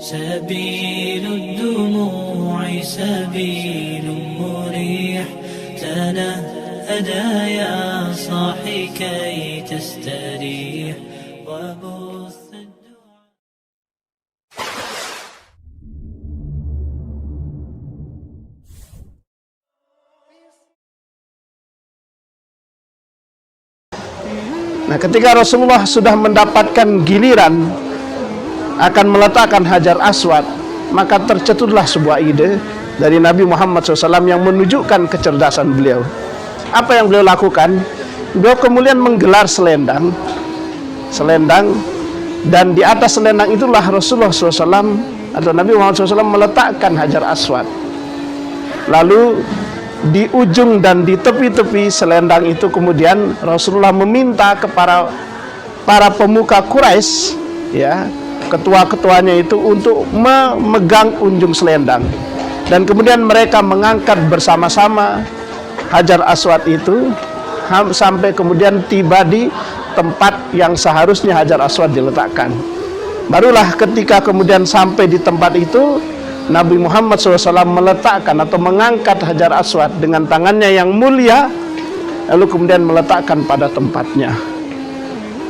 سبيل الدموع سبيل مريح تنهدى يا صاحي كي تستريح وبث الدعاء. Nah, ketika Rasulullah sudah mendapatkan giliran akan meletakkan Hajar Aswad, maka tercetuslah sebuah ide dari Nabi Muhammad SAW yang menunjukkan kecerdasan beliau. Apa yang beliau lakukan? Beliau kemudian menggelar selendang, dan di atas selendang itulah Rasulullah SAW atau Nabi Muhammad SAW meletakkan Hajar Aswad. Lalu di ujung dan di tepi-tepi selendang itu kemudian Rasulullah meminta kepada para pemuka Quraisy, ya, ketua-ketuanya itu untuk memegang ujung selendang, dan kemudian mereka mengangkat bersama-sama Hajar Aswad itu sampai kemudian tiba di tempat yang seharusnya Hajar Aswad diletakkan. Barulah ketika kemudian sampai di tempat itu, Nabi Muhammad SAW meletakkan atau mengangkat Hajar Aswad dengan tangannya yang mulia, lalu kemudian meletakkan pada tempatnya.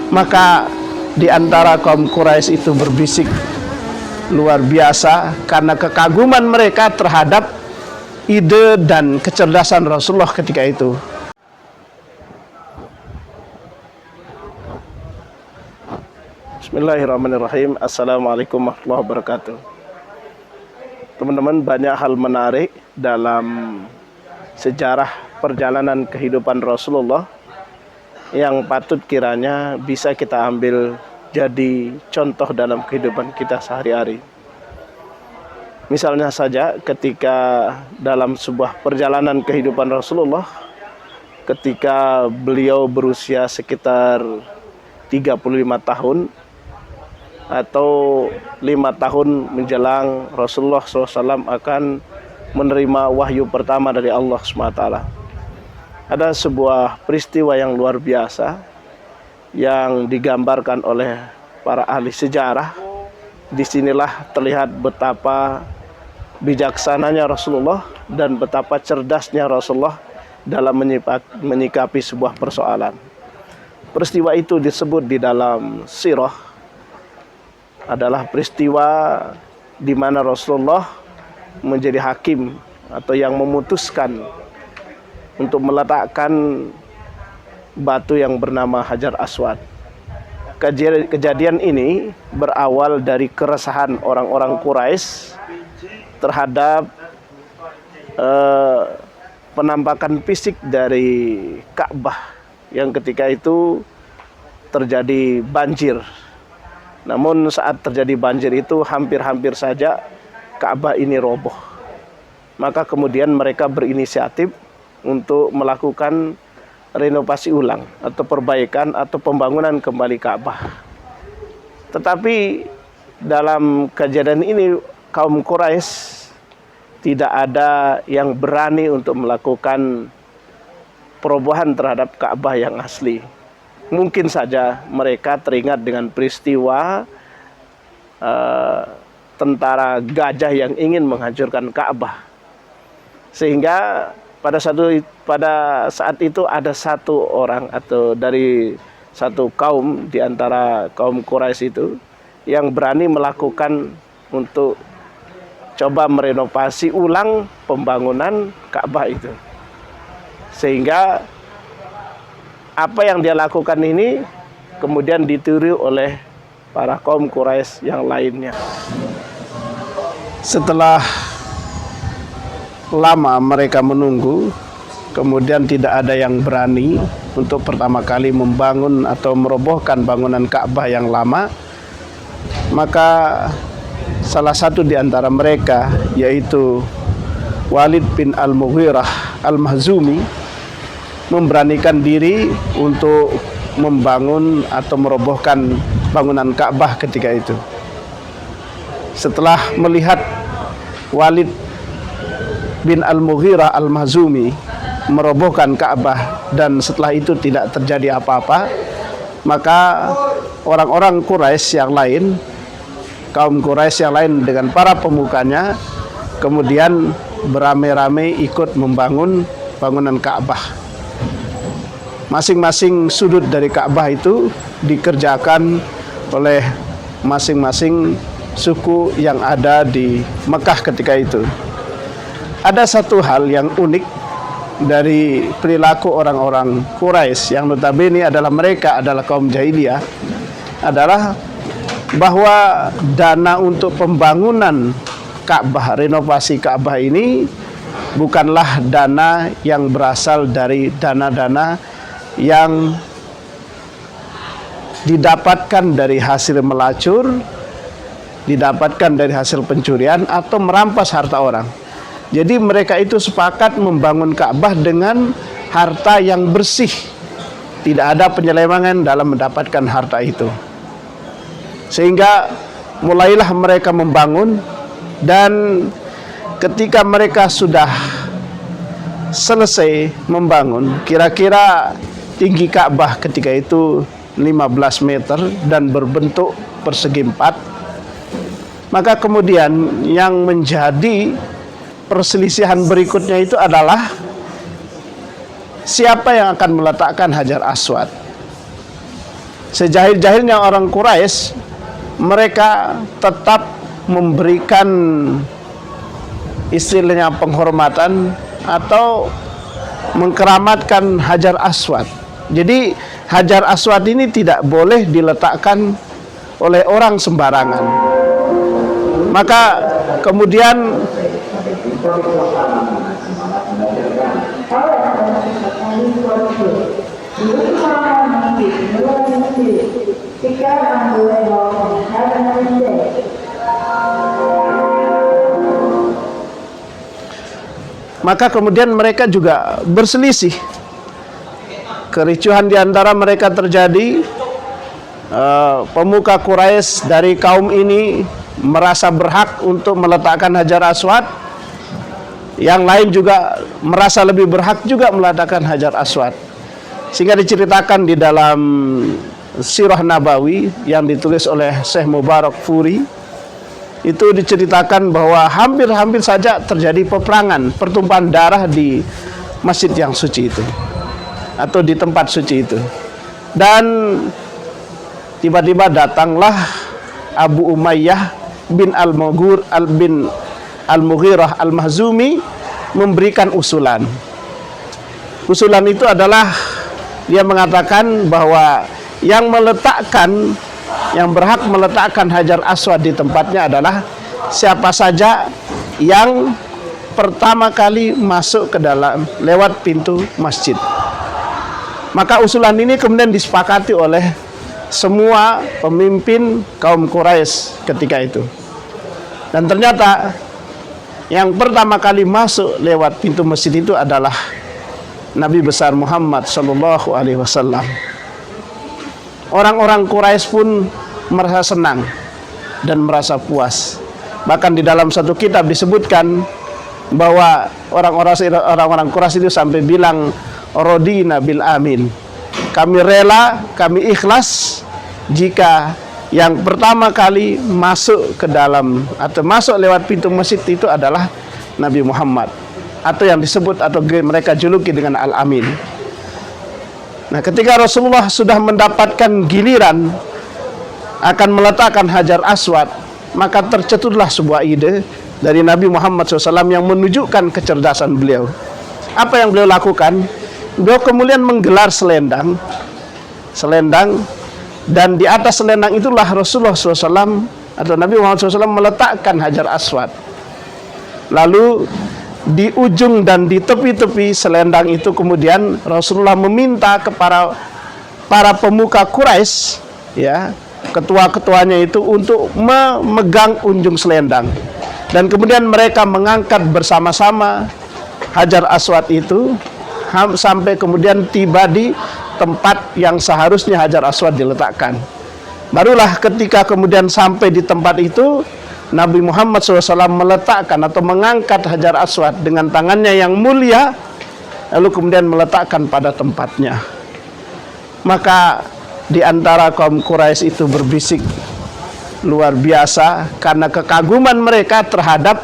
Maka di antara kaum Quraisy itu berbisik luar biasa karena kekaguman mereka terhadap ide dan kecerdasan Rasulullah ketika itu. Bismillahirrahmanirrahim. Assalamualaikum warahmatullahi wabarakatuh. Teman-teman, banyak hal menarik dalam sejarah perjalanan kehidupan Rasulullah yang patut kiranya bisa kita ambil jadi contoh dalam kehidupan kita sehari-hari. Misalnya saja ketika dalam sebuah perjalanan kehidupan Rasulullah, ketika beliau berusia sekitar 35 tahun atau 5 tahun menjelang Rasulullah SAW akan menerima wahyu pertama dari Allah SWT. Ada sebuah peristiwa yang luar biasa yang digambarkan oleh para ahli sejarah. Disinilah terlihat betapa bijaksananya Rasulullah dan betapa cerdasnya Rasulullah dalam menyikapi sebuah persoalan. Peristiwa itu disebut di dalam sirah adalah peristiwa di mana Rasulullah menjadi hakim atau yang memutuskan untuk meletakkan batu yang bernama Hajar Aswad. Kejadian ini berawal dari keresahan orang-orang Quraisy terhadap penampakan fisik dari Ka'bah yang ketika itu terjadi banjir. Namun saat terjadi banjir itu hampir-hampir saja Ka'bah ini roboh. Maka kemudian mereka berinisiatif untuk melakukan renovasi ulang atau perbaikan atau pembangunan kembali Ka'bah. Tetapi dalam kejadian ini kaum Quraisy tidak ada yang berani untuk melakukan perubahan terhadap Ka'bah yang asli. Mungkin saja mereka teringat dengan peristiwa tentara gajah yang ingin menghancurkan Ka'bah. Sehingga pada saat itu ada satu orang atau dari satu kaum di antara kaum Quraisy itu yang berani melakukan untuk coba merenovasi ulang pembangunan Ka'bah itu. Sehingga apa yang dia lakukan ini kemudian ditiru oleh para kaum Quraisy yang lainnya. Setelah lama mereka menunggu, kemudian tidak ada yang berani untuk pertama kali membangun atau merobohkan bangunan Ka'bah yang lama. Maka salah satu di antara mereka, yaitu Walid bin Al-Mughirah Al-Mahzumi, memberanikan diri untuk membangun atau merobohkan bangunan Ka'bah ketika itu. Setelah melihat Walid bin Al-Mughirah Al-Mahzumi merobohkan Ka'bah dan setelah itu tidak terjadi apa-apa, maka orang-orang Quraisy yang lain kaum Quraisy yang lain dengan para pemukanya kemudian beramai-ramai ikut membangun bangunan Ka'bah. Masing-masing sudut dari Ka'bah itu dikerjakan oleh masing-masing suku yang ada di Mekah ketika itu. Ada satu hal yang unik dari perilaku orang-orang Quraisy yang notabene adalah mereka adalah kaum jahiliyah, adalah bahwa dana untuk pembangunan Ka'bah, renovasi Ka'bah ini bukanlah dana yang berasal dari dana-dana yang didapatkan dari hasil melacur, didapatkan dari hasil pencurian atau merampas harta orang. Jadi mereka itu sepakat membangun Ka'bah dengan harta yang bersih. Tidak ada penyelewengan dalam mendapatkan harta itu. Sehingga mulailah mereka membangun, dan ketika mereka sudah selesai membangun, kira-kira tinggi Ka'bah ketika itu 15 meter dan berbentuk persegi 4. Maka kemudian yang menjadi perselisihan berikutnya itu adalah siapa yang akan meletakkan Hajar Aswad. Sejahil-jahilnya orang Quraisy, mereka tetap memberikan istilahnya penghormatan atau mengkeramatkan Hajar Aswad. Jadi Hajar Aswad ini tidak boleh diletakkan oleh orang sembarangan. Maka kemudian mereka juga berselisih. Kericuhan di antara mereka terjadi. Pemuka Quraisy dari kaum ini merasa berhak untuk meletakkan Hajar Aswad. Yang lain juga merasa lebih berhak juga meletakkan Hajar Aswad. Sehingga diceritakan di dalam Sirah Nabawi yang ditulis oleh Syekh Mubarak Furi, itu diceritakan bahwa hampir-hampir saja terjadi peperangan, pertumpahan darah di masjid yang suci itu, atau di tempat suci itu. Dan tiba-tiba datanglah Abu Umayyah bin Al-Mughirah Al-Mahzumi memberikan usulan. Usulan itu adalah dia mengatakan bahwa yang berhak meletakkan Hajar Aswad di tempatnya adalah siapa saja yang pertama kali masuk ke dalam lewat pintu masjid. Maka usulan ini kemudian disepakati oleh semua pemimpin kaum Quraisy ketika itu. Dan ternyata yang pertama kali masuk lewat pintu masjid itu adalah Nabi besar Muhammad sallallahu alaihi wasallam. Orang-orang Quraisy pun merasa senang dan merasa puas. Bahkan di dalam satu kitab disebutkan bahwa orang-orang Quraisy itu sampai bilang radina bil amin. Kami rela, kami ikhlas jika yang pertama kali masuk ke dalam atau masuk lewat pintu masjid itu adalah Nabi Muhammad, atau yang disebut atau mereka juluki dengan Al-Amin. Nah, ketika Rasulullah sudah mendapatkan giliran akan meletakkan Hajar Aswad, maka tercetuslah sebuah ide dari Nabi Muhammad SAW yang menunjukkan kecerdasan beliau. Apa yang beliau lakukan? Beliau kemudian menggelar selendang, dan di atas selendang itulah Rasulullah SAW atau Nabi Muhammad SAW meletakkan Hajar Aswad. Lalu di ujung dan di tepi-tepi selendang itu kemudian Rasulullah meminta kepada para pemuka Quraisy, ya, ketua-ketuanya itu untuk memegang ujung selendang, dan kemudian mereka mengangkat bersama-sama Hajar Aswad itu sampai kemudian tiba di tempat yang seharusnya Hajar Aswad diletakkan. Barulah ketika kemudian sampai di tempat itu, Nabi Muhammad SAW meletakkan atau mengangkat Hajar Aswad dengan tangannya yang mulia, lalu kemudian meletakkan pada tempatnya. Maka di antara kaum Quraisy itu berbisik, luar biasa karena kekaguman mereka terhadap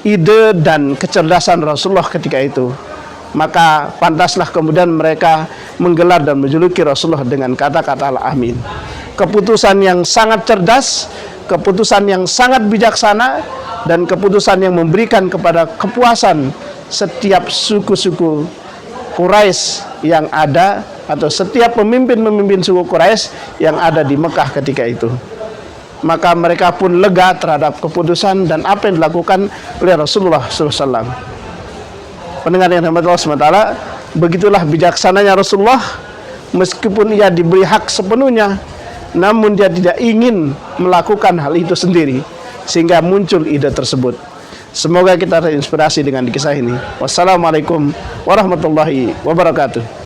ide dan kecerdasan Rasulullah ketika itu. Maka pantaslah kemudian mereka menggelar dan menjuluki Rasulullah dengan kata-kata al-amin. Keputusan yang sangat cerdas, keputusan yang sangat bijaksana, dan keputusan yang memberikan kepada kepuasan setiap suku-suku Quraisy yang ada, atau setiap pemimpin-pemimpin suku Quraisy yang ada di Mekah ketika itu. Maka mereka pun lega terhadap keputusan dan apa yang dilakukan oleh Rasulullah SAW. Pendengar yang dirahmati Allah SWT, begitulah bijaksananya Rasulullah. Meskipun ia diberi hak sepenuhnya, namun dia tidak ingin melakukan hal itu sendiri, sehingga muncul ide tersebut. Semoga kita terinspirasi dengan kisah ini. Wassalamualaikum warahmatullahi wabarakatuh.